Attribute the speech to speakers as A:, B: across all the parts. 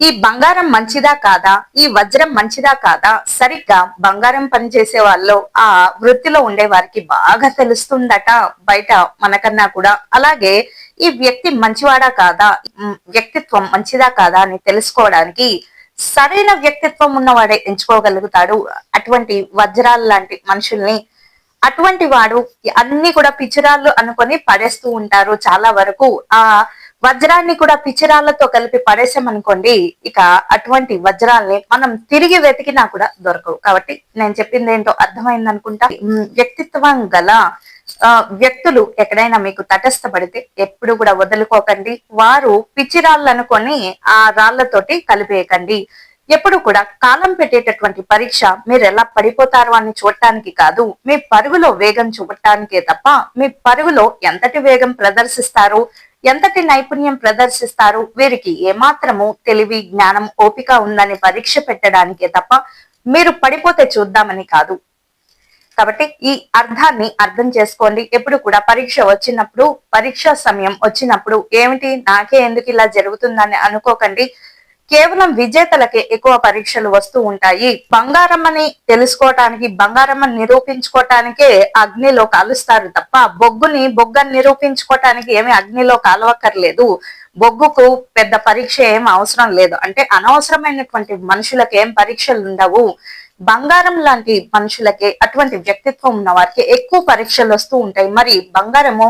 A: ఈ బంగారం మంచిదా కాదా, ఈ వజ్రం మంచిదా కాదా, సరిగ్గా బంగారం పని చేసే వాళ్ళు ఆ వృత్తిలో ఉండే వారికి బాగా తెలుస్తుందట బయట మనకన్నా కూడా. అలాగే ఈ వ్యక్తి మంచివాడా కాదా, వ్యక్తిత్వం మంచిదా కాదా అని తెలుసుకోవడానికి సరైన వ్యక్తిత్వం ఉన్నవాడే ఎంచుకోగలుగుతాడు అటువంటి వజ్రాలు లాంటి మనుషుల్ని. అటువంటి వాడు అన్ని కూడా పిచ్చిరాళ్ళు అనుకొని పడేస్తూ ఉంటారు చాలా వరకు. ఆ వజ్రాన్ని కూడా పిచ్చిరాళ్లతో కలిపి పడేసామనుకోండి, ఇక అటువంటి వజ్రాల్ని మనం తిరిగి వెతికినా కూడా దొరకవు. కాబట్టి నేను చెప్పింది ఏంటో అర్థమైంది అనుకుంటా. వ్యక్తిత్వం గల వ్యక్తులు ఎక్కడైనా మీకు తటస్థపడితే ఎప్పుడు కూడా వదులుకోకండి. వారు పిచ్చిరాళ్ళు అనుకొని ఆ రాళ్లతోటి కలిపేయకండి. ఎప్పుడు కూడా కాలం పెట్టేటటువంటి పరీక్ష మీరు ఎలా పడిపోతారు అని చూడటానికి కాదు, మీ పరుగులో వేగం చూపటానికే తప్ప మీ పరుగులో ఎంతటి వేగం ప్రదర్శిస్తారు, ఎంతటి నైపుణ్యం ప్రదర్శిస్తారు, వీరికి ఏమాత్రము తెలివి, జ్ఞానం, ఓపిక ఉందని పరీక్ష పెట్టడానికే తప్ప మీరు పడిపోతే చూద్దామని కాదు. కాబట్టి ఈ అర్థాన్ని అర్థం చేసుకోండి. ఎప్పుడు కూడా పరీక్ష వచ్చినప్పుడు, పరీక్ష సమయం వచ్చినప్పుడు ఏమిటి నాకే ఎందుకు ఇలా జరుగుతుందని అనుకోకండి. కేవలం విజేతలకే ఎక్కువ పరీక్షలు వస్తూ ఉంటాయి. బంగారం అని తెలుసుకోవటానికి, బంగారం అని నిరూపించుకోవటానికే అగ్నిలో కాలుస్తారు తప్ప బొగ్గని నిరూపించుకోవటానికి ఏమి అగ్నిలో కాలవక్కర్లేదు. బొగ్గుకు పెద్ద పరీక్ష ఏం అవసరం లేదు. అంటే అనవసరమైనటువంటి మనుషులకు ఏం పరీక్షలు ఉండవు. బంగారం లాంటి మనుషులకే, అటువంటి వ్యక్తిత్వం ఉన్న వారికి ఎక్కువ పరీక్షలు వస్తూ ఉంటాయి. మరి బంగారము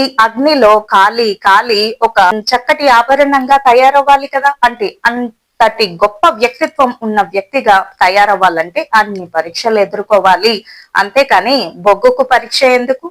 A: ఈ అగ్నిలో కాలి కాలి ఒక చక్కటి ఆభరణంగా తయారవ్వాలి కదా. అంటే అంతటి గొప్ప వ్యక్తిత్వం ఉన్న వ్యక్తిగా తయారవ్వాలంటే అన్ని పరీక్షలు ఎదుర్కోవాలి. అంతేకాని బొగ్గుకు పరీక్ష ఎందుకు?